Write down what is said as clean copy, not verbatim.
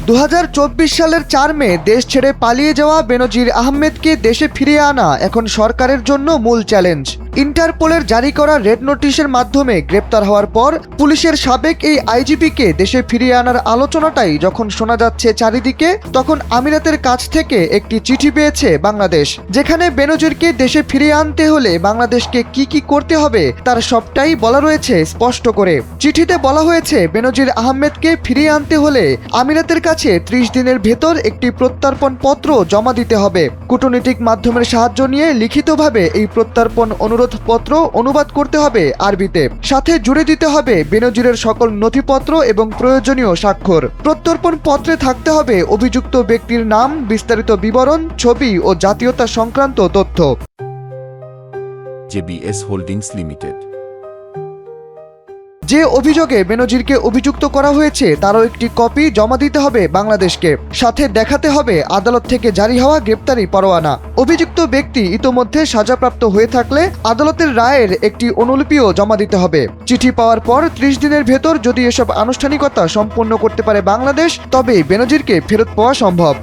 2024 সালের 4 মে দেশ ছেড়ে পালিয়ে যাওয়া বেনজির আহমেদকে দেশে ফিরিয়ে আনা এখন সরকারের জন্য মূল চ্যালেঞ্জ। ইন্টারপোলের জারি করা রেড নোটিশের মাধ্যমে গ্রেপ্তার হওয়ার পর পুলিশের সাবেক এই আইজিপিকে দেশে ফিরিয়ে আনার আলোচনাটাই যখন শোনা যাচ্ছে চারিদিকে, তখন আমিরাতের কাছ থেকে একটি চিঠি পেয়েছে বাংলাদেশ, যেখানে বেনজিরকে দেশে ফিরিয়ে আনতে হলে বাংলাদেশকে কি করতে হবে তার সবটাই বলা রয়েছে স্পষ্ট করে। চিঠিতে বলা হয়েছে বেনজির আহমেদকে ফিরিয়ে আনতে হলে আমিরাতের কাছে 30 দিনের ভেতর একটি প্রত্যর্পণ পত্র জমা দিতে হবে। কূটনৈতিক মাধ্যমের সাহায্য নিয়ে লিখিতভাবে এই প্রত্যর্পণ অনুরোধ পত্র অনুবাদ করতে হবে আরবিতে, সাথে জুড়ে দিতে হবে বেনজিরের সকল নথিপত্র এবং প্রয়োজনীয় স্বাক্ষর। প্রত্যর্পণ পত্রে থাকতে হবে অভিযুক্ত ব্যক্তির নাম, বিস্তারিত বিবরণ, ছবি ও জাতীয়তা সংক্রান্ত তথ্য। JBS holdings limited. যে অভিযোগে বেনজিরকে অভিযুক্ত করা হয়েছে তারও একটি কপি জমা দিতে হবে বাংলাদেশকে, সাথে দেখাতে হবে আদালত থেকে জারি হওয়া গ্রেপ্তারি পরোয়ানা। অভিযুক্ত ব্যক্তি ইতোমধ্যে সাজাপ্রাপ্ত হয়ে থাকলে আদালতের রায়ের একটি অনুলিপিও জমা দিতে হবে। চিঠি পাওয়ার পর 30 দিনের ভেতর যদি এসব আনুষ্ঠানিকতা সম্পন্ন করতে পারে বাংলাদেশ, তবেই বেনজিরকে ফেরত পাওয়া সম্ভব।